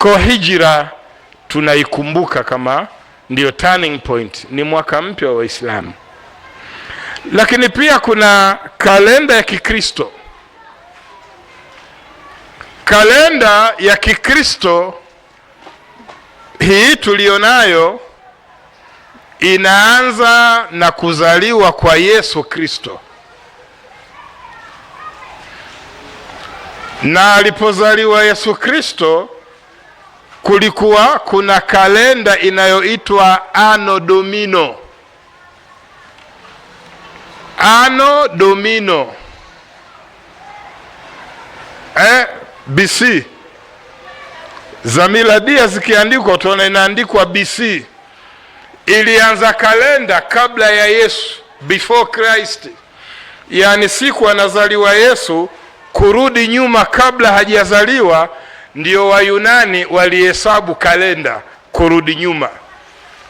Kwa hijra tunaikumbuka kama ndio turning point, ni mwaka mpya wa Waislamu. Lakini pia kuna kalenda ya Kikristo. Kalenda ya Kikristo hii tulionayo inaanza na kuzaliwa kwa Yesu Kristo, na alipozaliwa Yesu Kristo kulikuwa kuna kalenda inayoitwa Anno Domini. Anno Domini BC. Za miladia zikiandikwa utaona inaandikwa BC. Ilianza kalenda kabla ya Yesu, before Christ. Yani siku anazaliwa Yesu, kurudi nyuma kabla hajazaliwa, ndio Wayunani walihesabu kalenda kurudi nyuma.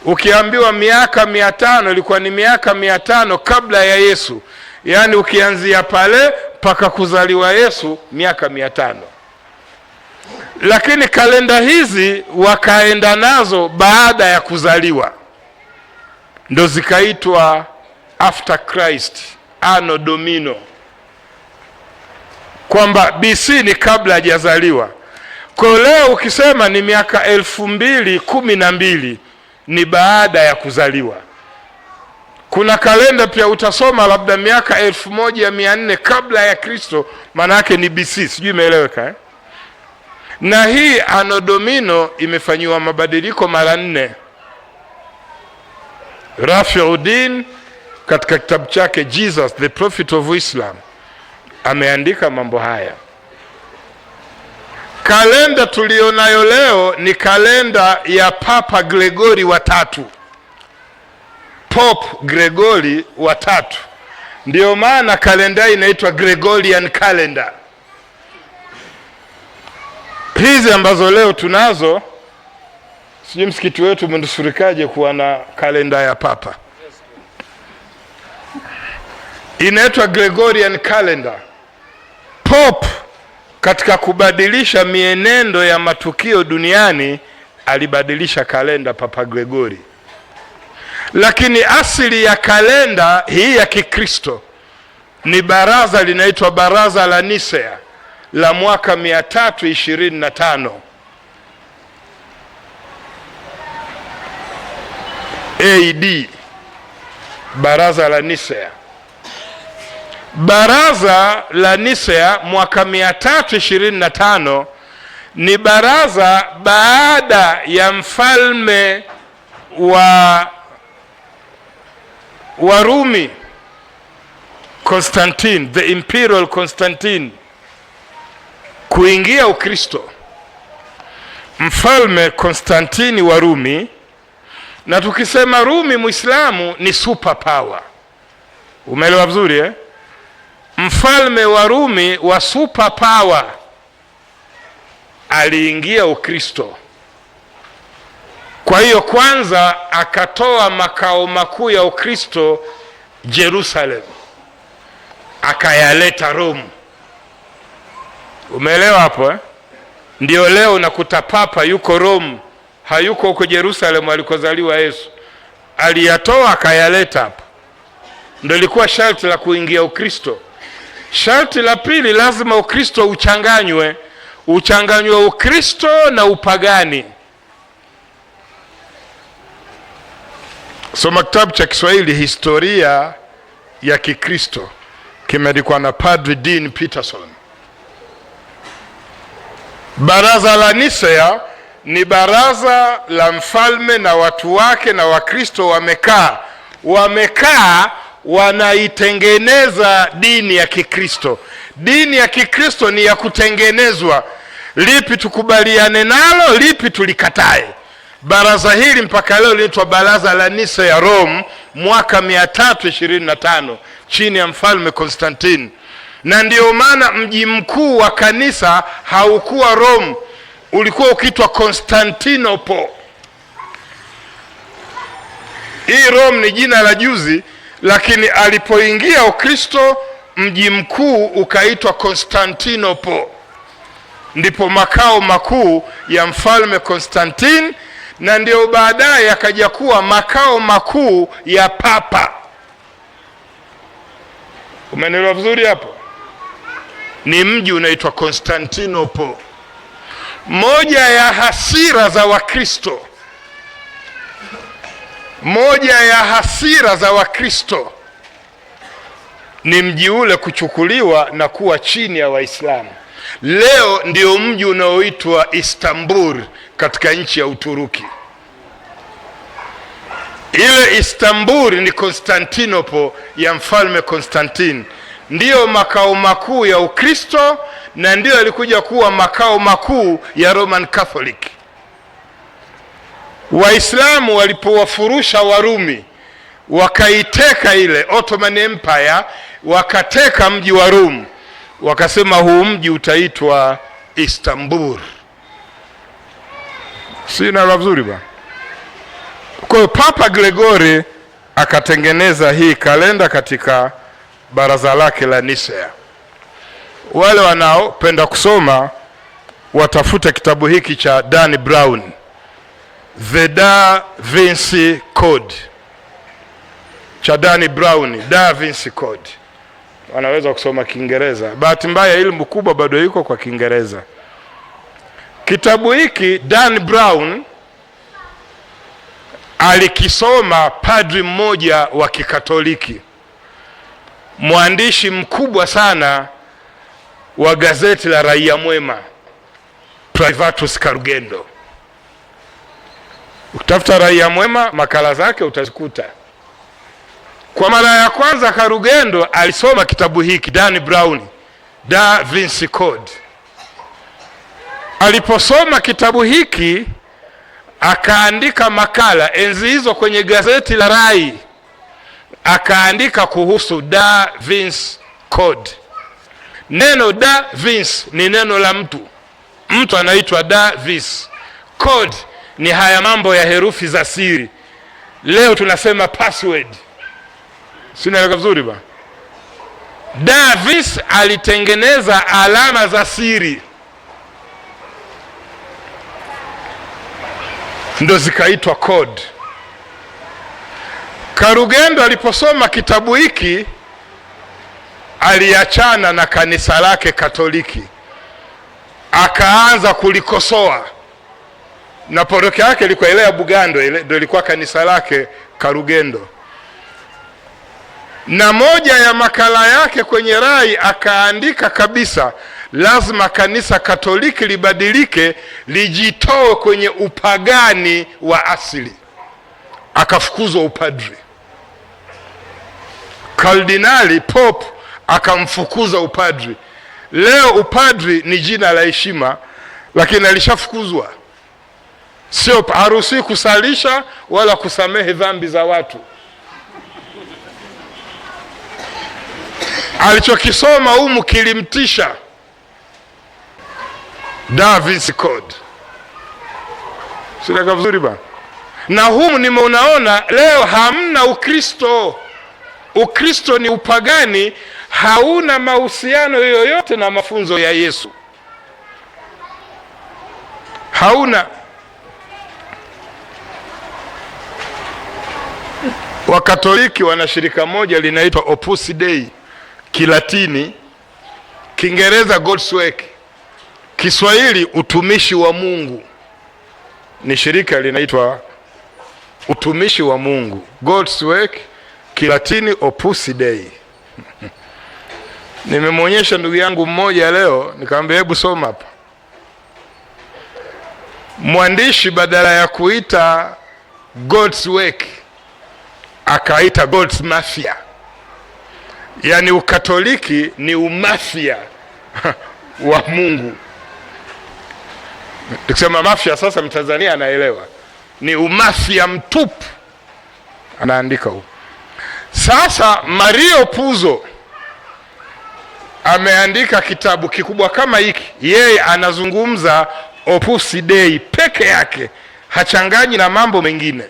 Ukiambiwa miaka 500 ilikuwa ni miaka 500 kabla ya Yesu. Yani ukianzia pale mpaka kuzaliwa Yesu miaka 500. Lakini kalenda hizi wakaenda nazo baada ya kuzaliwa, ndo zikaitwa after Christ, Anno Domini, kwamba BC ni kabla hajazaliwa. Kwa leo ukisema ni miaka 2012 ni baada ya kuzaliwa. Kuna kalenda pia utasoma labda miaka 1400 kabla ya Kristo, maana yake ni BC. Sijui imeeleweka Na hii Anno Domini imefanyiwa mabadiliko mara 4. Rafiuddin katika kitabu chake Jesus the Prophet of Islam ameandika mambo haya. Kalenda tulionayo leo ni kalenda ya Papa Gregory wa 3. Pope Gregory wa 3. Ndio maana kalenda inaitwa Gregorian calendar. Hizi ambazo leo tunazo, sijui msikiti wetu umenusurikaje kuwa na kalenda ya Papa. Inaitwa Gregorian calendar. Pope katika kubadilisha mienendo ya matukio duniani alibadilisha kalenda Papa Gregory. Lakini asili ya kalenda hii ya Kikristo ni baraza linaitwa Baraza la Nisea la mwaka 325 AD. Baraza la Nisea. Baraza la Nisea mwaka 325 ni baraza baada ya mfalme wa Rumi Constantine, the Imperial Constantine, kuingia Ukristo. Mfalme Konstantini wa Rumi, na tukisema Rumi Muislamu ni super power. Umeelewa vizuri Mfalme wa Rumi wa super power aliingia Ukristo. Kwa hiyo kwanza akatoa makao makuu ya Ukristo Jerusalem, akayaleta Rome. Umeelewa hapo Ndio leo nakuta Papa yuko Rome, hayuko huko Jerusalem alikozaliwa Yesu. Aliyatoa akayaleta hapa. Ndio ilikuwa sharti la kuingia Ukristo. Sharti la pili, lazima Ukristo uchanganywe Ukristo na upagani. Soma kitabu cha Kiswahili Historia ya Kikristo, kimeandikwa na Padre Dean Peterson. Baraza la Nisea ni baraza la mfalme na watu wake na Wakristo wamekaa wanaitengeneza dini ya Kikristo. Dini ya Kikristo ni ya kutengenezwa. Lipi tukubaliane nalo, lipi tulikatae. Baraza hili mpaka leo linaitwa Baraza la Nisea ya Rome mwaka 325 chini ya mfalme Constantine. Na ndio maana mji mkuu wa kanisa haukuwa Rome, ulikuwa ukiitwa Constantinople. Hii Rome ni jina la juzi, lakini alipoingia Ukristo mji mkuu ukaitwa Constantinople. ndipo makao makuu ya mfalme Konstantini, na ndio baadaye yakaja kuwa makao makuu ya papa. Umeelewa vizuri hapo? Ni mji unaitwa Constantinople. Moja ya hasira za Wakristo, ni mji ule kuchukuliwa na kuwa chini ya Waislamu. Leo ndio mji unaoitwa Istanbul katika nchi ya Uturuki. Ile Istanbul ni Constantinople ya mfalme Konstantini, ndiyo makao makuu ya Ukristo na ndiyo yalikuja kuwa makao makuu ya Roman Catholic. Waislamu walipowafurusha Warumi, wakaiteka ile Ottoman Empire, wakateka mji wa Rome, wakasema huu mji utaitwa Istanbul. Sina vizuri ba. Kwa hiyo Papa Gregory akatengeneza hii kalenda katika baraza lake la Nicea. Wale wanaopenda kusoma watafute kitabu hiki cha Dan Brown, The Da Vinci Code, cha Dan Brown, Da Vinci Code. Wanaweza kusoma Kiingereza. Bahati mbaya elimu kubwa bado yuko kwa Kiingereza. Kitabu hiki Dan Brown alikisoma padri mmoja wa Kikatoliki, mwandishi mkubwa sana wa gazeti la Raia Mwema, Privatus Karugendo. Ukitafuta Raia Mwema makala zake utazikuta. Kwa mara ya kwanza Karugendo alisoma kitabu hiki Dan Brown, Da Vinci Code. Aliposoma kitabu hiki akaandika makala enzi hizo kwenye gazeti la Rai, akaandika kuhusu Da Vinci Code. Neno Da Vinci ni neno la mtu anaitwa Da Vinci. Code ni haya mambo ya herufi za siri, leo tunasema password. Sinaeleka vizuri ba? Da Vinci alitengeneza alama za siri, ndo zikaitwa code. Karugendo aliposoma kitabu hiki aliachana na kanisa lake Katoliki, akaanza kulikosoa, na parokia yake ilikuwa ile ya Bugando, ile ndio ilikuwa kanisa lake Karugendo. Na moja ya makala yake kwenye Rai akaandika kabisa, lazima kanisa Katoliki libadilike, lijitoe kwenye upagani wa asili. Akafukuzwa upadri. Kardinali Pope akamfukuza upadri. Leo upadri ni jina la heshima, lakini alishafukuzwa. Sio haruhusi kusalisha wala kusamehe dhambi za watu. Alichokisoma humu kilimtisha. Da Vinci Code. Sina vizuri ba? Na humu nimeonaona leo hamna Ukristo. Ukristo ni upagani, hauna mahusiano yoyote na mafunzo ya Yesu. Hauna. Wakatoliki wana shirika moja linaitwa Opus Dei, Kilatini, Kiingereza God's Work, Kiswahili utumishi wa Mungu. Ni shirika linaitwa utumishi wa Mungu, God's Work, Kilatini Opus Dei. Nimemwonyesha ndugu yangu mmoja leo, nikamwambia hebu soma hapa. Mwandishi badala ya kuita God's Work akaita God's Mafia. Yaani Ukatoliki ni umafia wa Mungu. Tukisema mafia sasa Mtanzania anaelewa. Ni umafia mtupu. Anaandika huko. Sasa Mario Puzo ameandika kitabu kikubwa kama hiki. Yeye anazungumza Opus Dei peke yake, hachanganyi na mambo mengine.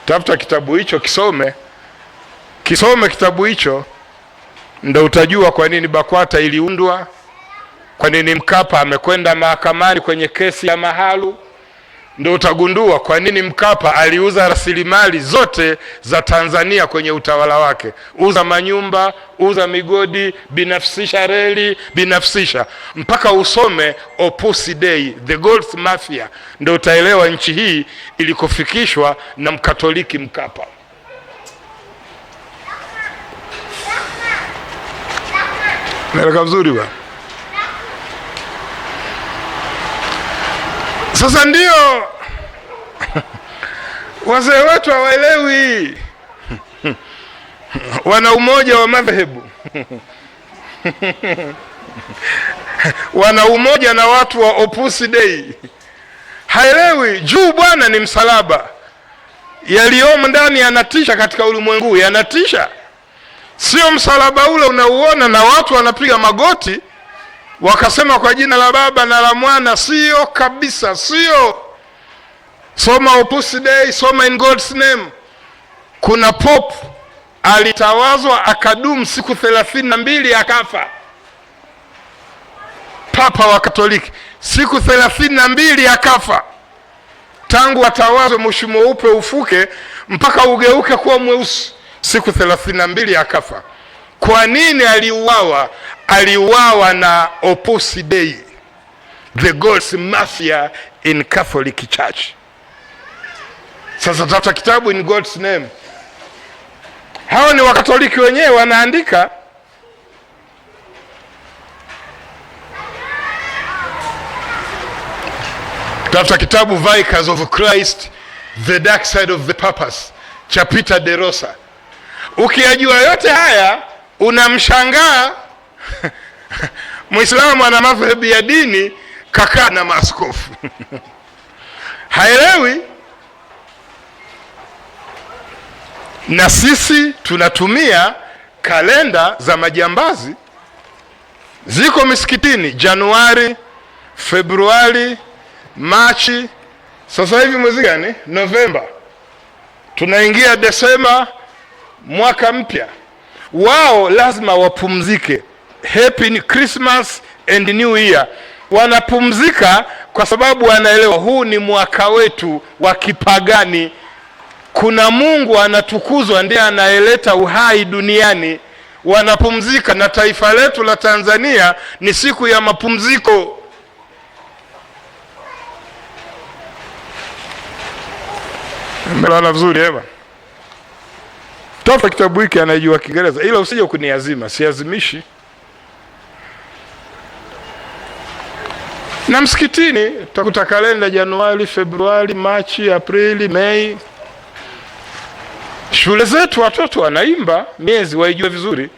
Tafuta kitabu hicho kisome kitabu hicho, ndio utajua kwa nini BAKWATA iliundwa, kwa nini Mkapa amekwenda mahakamani kwenye kesi ya Mahalu, ndio utagundua kwa nini Mkapa aliuza rasilimali zote za Tanzania kwenye utawala wake. Uza manyumba, uza migodi, binafsisha reli, binafsisha, mpaka usome Opus Dei, the Gold Mafia, ndio utaelewa nchi hii ilikofikishwa na Mkatoliki Mkapa. Naeleka vizuri bwana. Sasa ndio wazee wetu hawaelewi, wana umoja wa madhehebu wana umoja na watu wa Opus Dei, haelewi juu bwana ni msalaba, yaliyomo ndani yanatisha, katika ulimwengu yanatisha. Sio msalaba ule unauona na watu wanapiga magoti wakasema kwa jina la Baba na la Mwana. Sio kabisa, sio. Soma Opus Dei, soma In God's Name. Kuna Pope alitawazwa akadumu siku 32 akafa, Papa wa Katoliki, siku 32 akafa. Tangu atawazwe moshi mweupe ufuke mpaka ugeuke kuwa mweusi, siku 32 akafa. Kwa nini aliuawa? Aliuawa na Opus Dei, the Gold Mafia in Catholic Church. Sasa tafuta kitabu In God's Name. Hao ni Wakatoliki wenyewe wanaandika. Tafuta kitabu Vicars of Christ, the Dark Side of the Papas, cha Peter de Rosa. Ukiyajua yote haya unamshangaa Muislamu ana madhehebu ya dini kakaa na maaskofu haelewi. Na sisi tunatumia kalenda za majambazi, ziko misikitini Januari, Februari, Machi. Sasa hivi mwezi gani? Novemba. Tunaingia Desemba, mwaka mpya. Wao lazima wapumzike. Happy Christmas and New Year. Wanapumzika kwa sababu wanaelewa huu ni mwaka wetu wa kipagani. Kuna Mungu anatukuzwa, ndiye anayeleta uhai duniani. Wanapumzika, na taifa letu la Tanzania ni siku ya mapumziko. Mbona vizuri hema? Tafuta kitabu hiki, anajua Kiingereza, ila usije kuniazima, siazimishi. Na msikitini utakuta kalenda Januari, Februari, Machi, Aprili, Mei. Shule zetu watoto wanaimba miezi, waijue vizuri.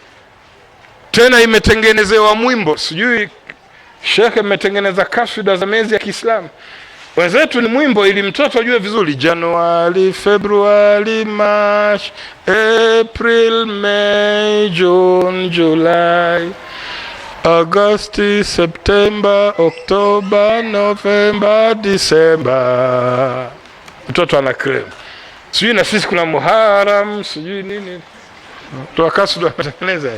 Tena imetengenezewa mwimbo, sijui shekhe imetengeneza kaswida za miezi ya Kiislamu. Wenzetu ni mwimbo ili mtoto ajue vizuri. Januari, Februari, March, April, May, June, July, August, September, October, November, December. Mtoto ana claim. Sijui na sisi kuna Muharram, sijui nini. Toa kaswida wametengeneza.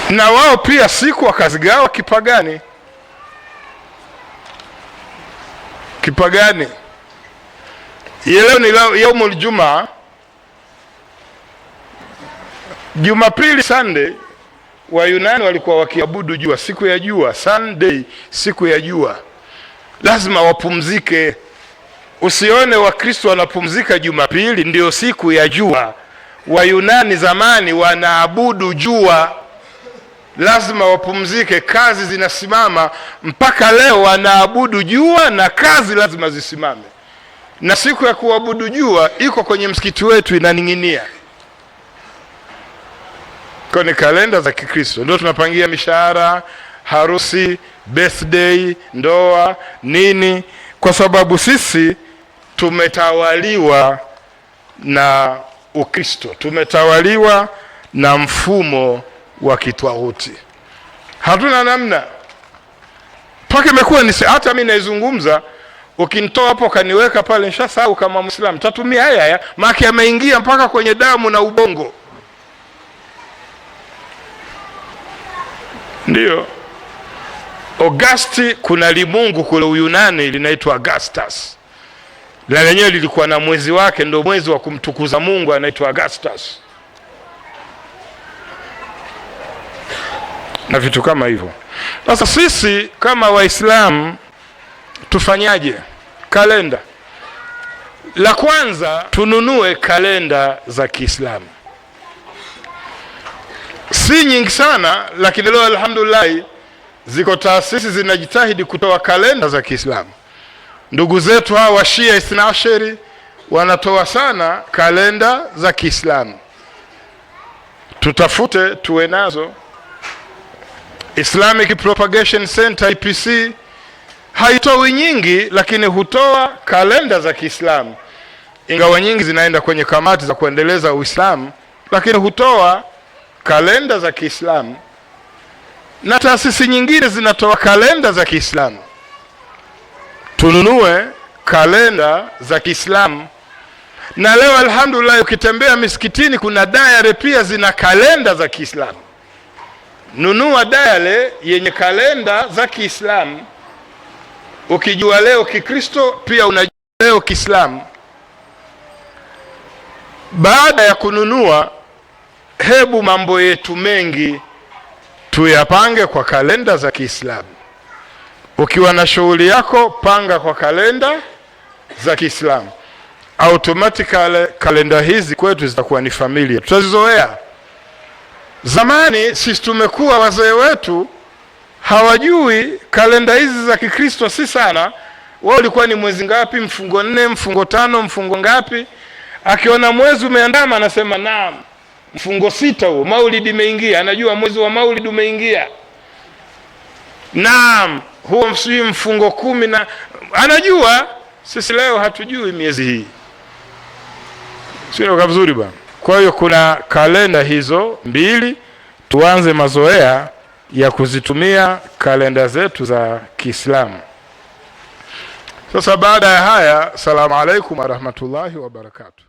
Na wao pia siku wakazigawa kipagani. Kipagani. Leo ni yaumul Jumaa. Jumapili, Sunday, Wayunani walikuwa wakiabudu jua, siku ya jua. Sunday, siku ya jua. Lazima wapumzike. Usione Wakristo wanapumzika Jumapili ndio siku ya jua. Wayunani zamani wanaabudu jua. Lazima wapumzike, kazi zinasimama. Mpaka leo wanaabudu jua na kazi lazima zisimame. Na siku ya kuabudu jua iko kwenye msikiti wetu inaning'inia. Kwenye kalenda za Kikristo ndio tunapangia mishahara, harusi, birthday, ndoa, nini, kwa sababu sisi tumetawaliwa na Ukristo. Tumetawaliwa na mfumo wa kitwahuti. Hatuna namna. Paka imekuwa ni hata mimi naizungumza, ukinitoa hapo kaniweka pale nishasahau kama Muislamu. Tatumia haya maana yameingia mpaka kwenye damu na ubongo. Ndiyo, Agosti, kuna limungu kule Uyunani linaitwa Augustus, na lenyewe lilikuwa na mwezi wake, ndio mwezi wa kumtukuza Mungu, anaitwa Augustus na vitu kama hivyo. Sasa sisi kama Waislamu tufanyaje? Kalenda, la kwanza tununue kalenda za Kiislamu. Si nyingi sana, lakini leo alhamdulillah ziko taasisi zinajitahidi kutoa kalenda za Kiislamu. Ndugu zetu hawa wa Shia Isnasheri wanatoa sana kalenda za Kiislamu, tutafute tuwe nazo. Islamic Propagation Center IPC haitoi nyingi, lakini hutoa kalenda za Kiislamu, ingawa nyingi zinaenda kwenye kamati za kuendeleza Uislamu, lakini hutoa kalenda za Kiislamu. Na taasisi nyingine zinatoa kalenda za Kiislamu. Tununue kalenda za Kiislamu. Na leo alhamdulillah ukitembea misikitini kuna diary pia zina kalenda za Kiislamu. Nunua diary yenye kalenda za Kiislamu. Ukijua leo Kikristo pia unajua leo Kiislamu. Baada ya kununua, hebu mambo yetu mengi tuyapange kwa kalenda za Kiislamu. Ukiwa na shughuli yako, panga kwa kalenda za Kiislamu. Automatically kalenda hizi kwetu zitakuwa ni familia, tutazizoea. Zamani sisi tumekuwa, wazee wetu hawajui kalenda hizi za Kikristo si sana. Wao ilikuwa ni mwezi ngapi, mfungo 4, mfungo 5, mfungo ngapi. Akiona mwezi umeandama anasema naam, mfungo 6 huo Maulid imeingia, anajua mwezi wa Maulid umeingia. Naam, huo mfungo 10 na anajua. Sisi leo hatujui miezi hii. Sio vizuri bwana. Kwa hiyo kuna kalenda hizo mbili, tuanze mazoea ya kuzitumia kalenda zetu za Kiislamu. Sasa baada ya haya, salamu alaikum wa rahmatullahi wa barakatuh.